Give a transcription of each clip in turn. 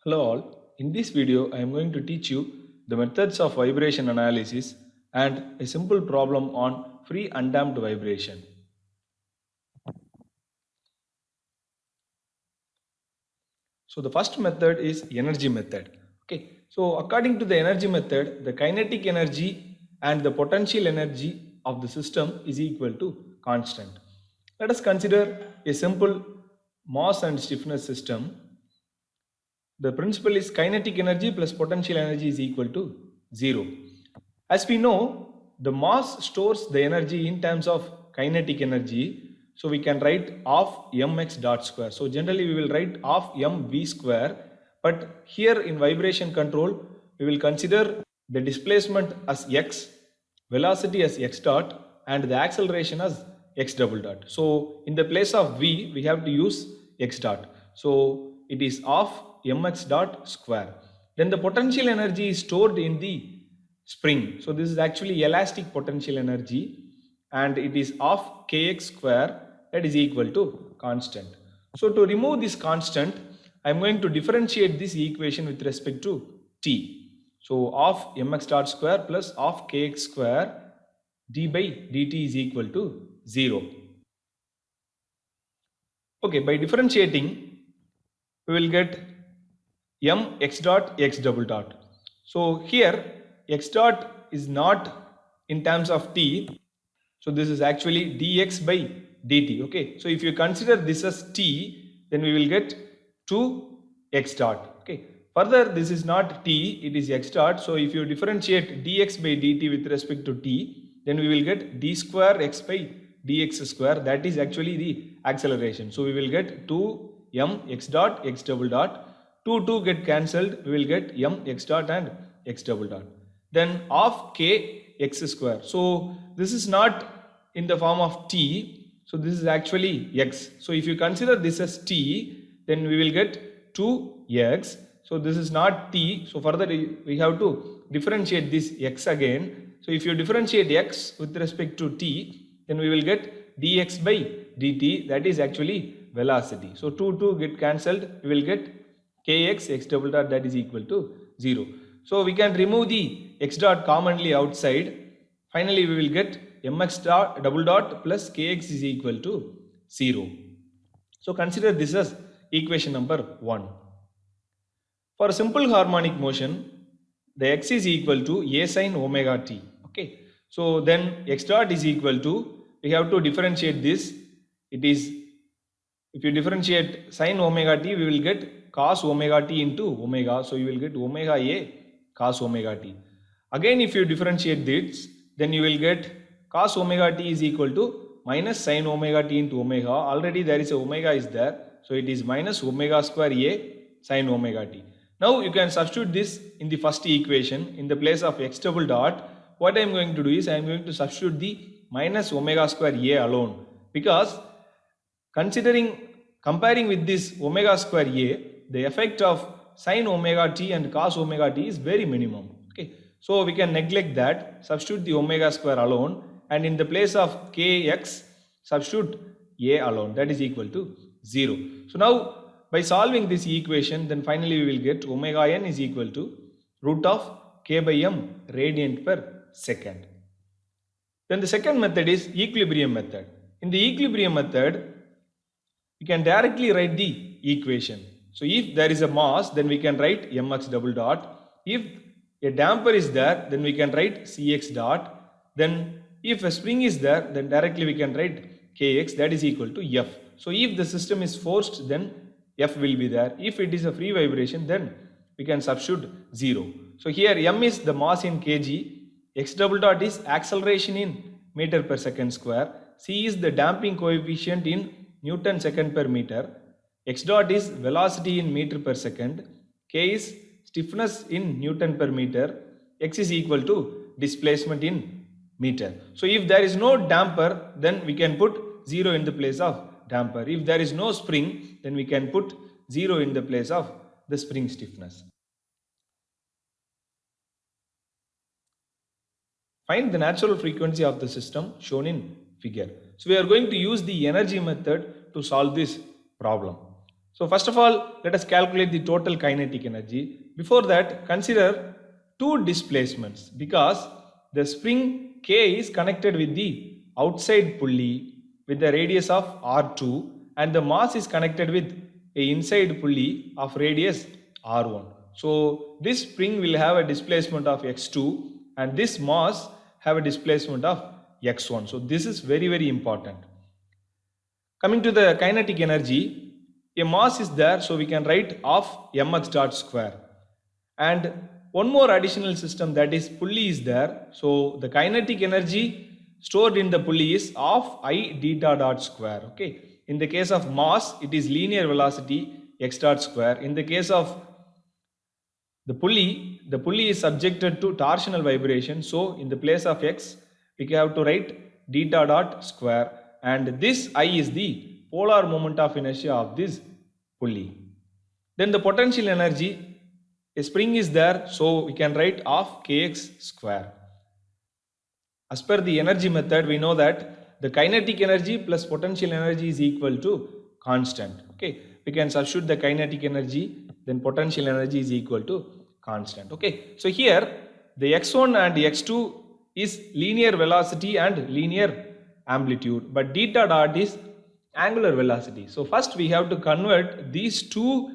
Hello all, in this video I am going to teach you the methods of vibration analysis and a simple problem on free undamped vibration. So the first method is energy method. Okay, so according to the energy method, the kinetic energy and the potential energy of the system is equal to constant. Let us consider a simple mass and stiffness system. The principle is kinetic energy plus potential energy is equal to 0. As we know, the mass stores the energy in terms of kinetic energy. So we can write half mx dot square. So generally we will write half mv square. But here in vibration control, we will consider the displacement as x, velocity as x dot, and the acceleration as x double dot. So in the place of v, we have to use x dot. So it is half mx dot square. Then the potential energy is stored in the spring. So this is actually elastic potential energy and it is half kx square, that is equal to constant. So to remove this constant, I am going to differentiate this equation with respect to t. So half mx dot square plus half kx square d by dt is equal to 0. Okay, by differentiating, we will get m x dot x double dot. So here x dot is not in terms of t. So this is actually dx by dt. Okay, so if you consider this as t, then we will get 2 x dot. Okay, further this is not t, it is x dot. So if you differentiate dx by dt with respect to t, then we will get d square x by dx square, that is actually the acceleration. So we will get 2 m x dot x double dot. 2 get cancelled, we will get m x dot and x double dot. Then half k x square. So this is not in the form of t, so this is actually x. So if you consider this as t, then we will get 2x. So this is not t, so further we have to differentiate this x again. So if you differentiate x with respect to t, then we will get dx by dt, that is actually velocity. So 2 get cancelled, we will get kx x double dot, that is equal to 0. So we can remove the x dot commonly outside. Finally we will get mx dot double dot plus kx is equal to 0. So consider this as equation number 1. For simple harmonic motion, the x is equal to a sin omega t. Okay, so then x dot is equal to, we have to differentiate this. It is, if you differentiate sin omega t, we will get cos omega t into omega. So you will get omega a cos omega t. Again, if you differentiate this, then you will get cos omega t is equal to minus sin omega t into omega. Already there is a omega is there. So it is minus omega square a sin omega t. Now you can substitute this in the first equation. In the place of x double dot, what I am going to do is I am going to substitute the minus omega square a alone, because comparing with this omega square a, the effect of sin omega t and cos omega t is very minimum. Okay, so we can neglect that, substitute the omega square alone, and in the place of kx, substitute a alone, that is equal to 0. So now by solving this equation, then finally we will get omega n is equal to root of k by m radian per second. Then the second method is equilibrium method. In the equilibrium method, we can directly write the equation. So if there is a mass, then we can write mx double dot. If a damper is there, then we can write cx dot. Then if a spring is there, then directly we can write kx, that is equal to f. So if the system is forced, then f will be there. If it is a free vibration, then we can substitute 0. So here m is the mass in kg, x double dot is acceleration in meter per second square, c is the damping coefficient in Newton second per meter, x dot is velocity in meter per second, k is stiffness in Newton per meter, x is equal to displacement in meter. So if there is no damper, then we can put 0 in the place of damper. If there is no spring, then we can put 0 in the place of the spring stiffness. Find the natural frequency of the system shown in figure. So we are going to use the energy method to solve this problem. So first of all, let us calculate the total kinetic energy. Before that, consider two displacements because the spring K is connected with the outside pulley with the radius of R2 and the mass is connected with a inside pulley of radius R1. So this spring will have a displacement of x2 and this mass have a displacement of x1. So this is very important. Coming to the kinetic energy, a mass is there, so we can write of mx dot square. And one more additional system, that is pulley is there. So the kinetic energy stored in the pulley is of I theta dot square. Okay. In the case of mass, it is linear velocity x dot square. In the case of the pulley is subjected to torsional vibration. So in the place of x, we have to write theta dot square. And this I is the polar moment of inertia of this pulley. Then the potential energy, a spring is there, so we can write of kx square. As per the energy method, we know that the kinetic energy plus potential energy is equal to constant. Okay, we can substitute the kinetic energy, then potential energy is equal to constant. Okay, so here the x1 and x2 is linear velocity and linear amplitude, but theta dot is angular velocity. So first we have to convert these two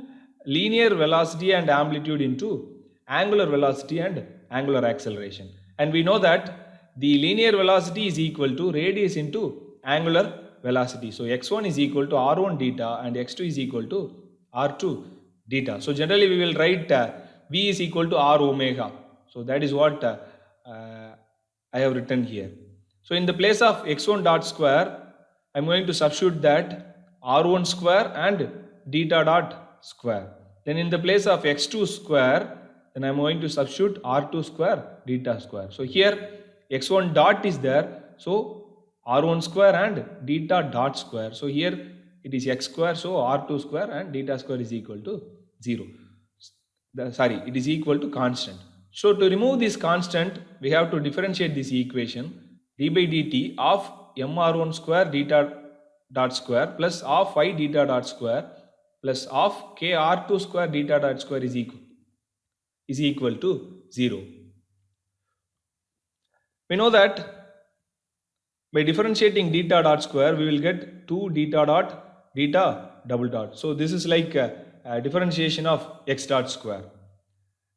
linear velocity and amplitude into angular velocity and angular acceleration. And we know that the linear velocity is equal to radius into angular velocity. So x1 is equal to r1 theta and x2 is equal to r2 theta. So generally we will write v is equal to r omega. So that is what I have written here. So in the place of x1 dot square, I am going to substitute that r1 square and theta dot square. Then in the place of x2 square, then I am going to substitute r2 square theta square. So here x1 dot is there, so r1 square and theta dot square. So here it is x square, so r2 square and theta square is equal to 0. It is equal to constant. So to remove this constant, we have to differentiate this equation. D by dt of mr1 square theta dot square plus of I theta dot square plus of kr2 square theta dot square is equal to 0. We know that by differentiating theta dot square, we will get 2 theta dot theta double dot. So this is like a differentiation of x dot square.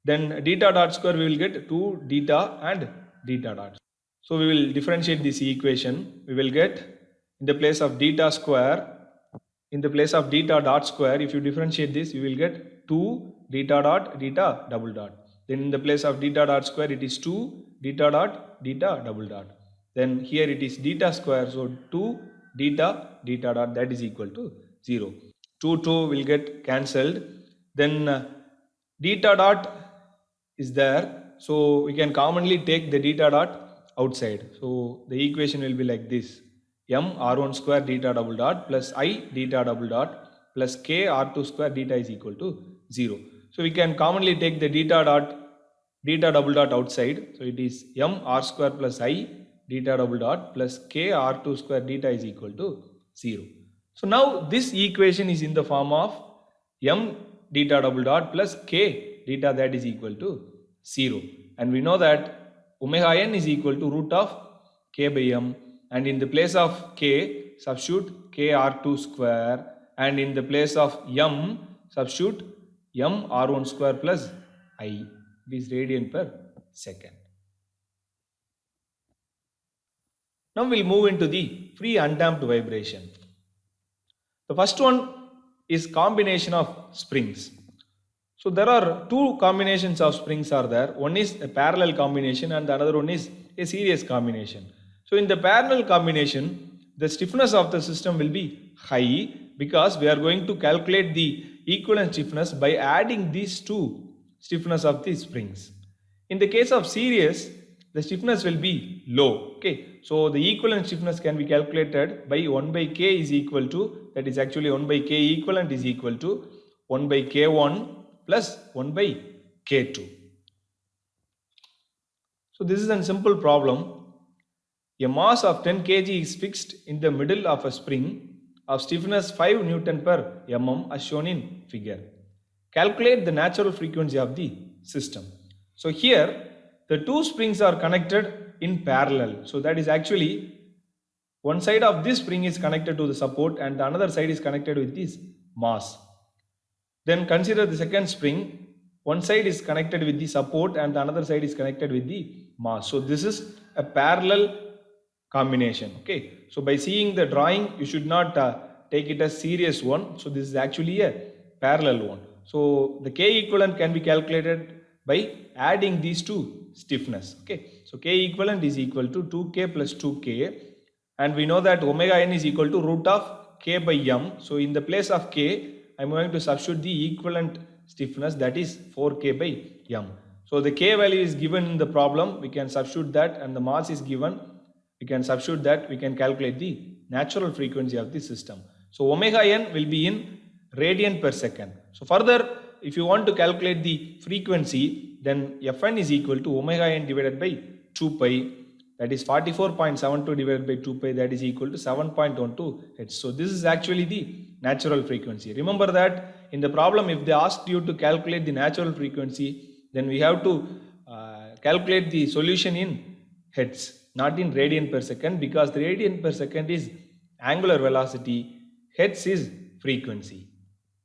Then theta dot square, we will get 2 theta and theta dot. So we will differentiate this equation. We will get in the place of theta square, in the place of theta dot square, if you differentiate this, you will get 2 theta dot theta double dot. Then in the place of theta dot square, it is 2 theta dot theta double dot. Then here it is theta square, so 2 theta theta dot, that is equal to 0. 2 will get cancelled. Then theta dot is there, so we can commonly take the theta dot outside. So the equation will be like this: m r1 square theta double dot plus I theta double dot plus k r2 square theta is equal to 0. So we can commonly take the theta double dot outside. So it is m r square plus I theta double dot plus k r2 square theta is equal to 0. So now this equation is in the form of m theta double dot plus k theta, that is equal to 0. And we know that omega n is equal to root of k by m, and in the place of k substitute k r2 square, and in the place of m substitute m r1 square plus I, it is radian per second. Now we'll move into the free undamped vibration. The first one is combination of springs. So there are two combinations of springs are there. One is a parallel combination and the another one is a series combination. So in the parallel combination, the stiffness of the system will be high because we are going to calculate the equivalent stiffness by adding these two stiffness of the springs. In the case of series, the stiffness will be low. Okay, so the equivalent stiffness can be calculated by 1 by k is equal to, that is actually 1 by k equivalent is equal to 1 by k1 plus 1 by k2. So this is a simple problem. A mass of 10 kg is fixed in the middle of a spring of stiffness 5 Newton per mm as shown in figure. Calculate the natural frequency of the system. So here the two springs are connected in parallel. So that is actually one side of this spring is connected to the support and the another side is connected with this mass. Then consider the second spring. One side is connected with the support and the another side is connected with the mass. So this is a parallel combination. Okay. So by seeing the drawing, you should not take it as serious one. So this is actually a parallel one. So the K equivalent can be calculated by adding these two stiffness. Okay. So K equivalent is equal to 2K plus 2K. And we know that omega n is equal to root of K by m. So in the place of K, I am going to substitute the equivalent stiffness, that is 4K by m. So the K value is given in the problem, we can substitute that, and the mass is given, we can substitute that, we can calculate the natural frequency of the system. So omega n will be in radian per second. So further, if you want to calculate the frequency, then Fn is equal to omega n divided by 2 pi, that is 44.72 divided by 2 pi, that is equal to 7.12 Hz. So this is actually the natural frequency. Remember that in the problem, if they asked you to calculate the natural frequency, then we have to calculate the solution in Hertz, not in radian per second, because the radian per second is angular velocity, Hertz is frequency.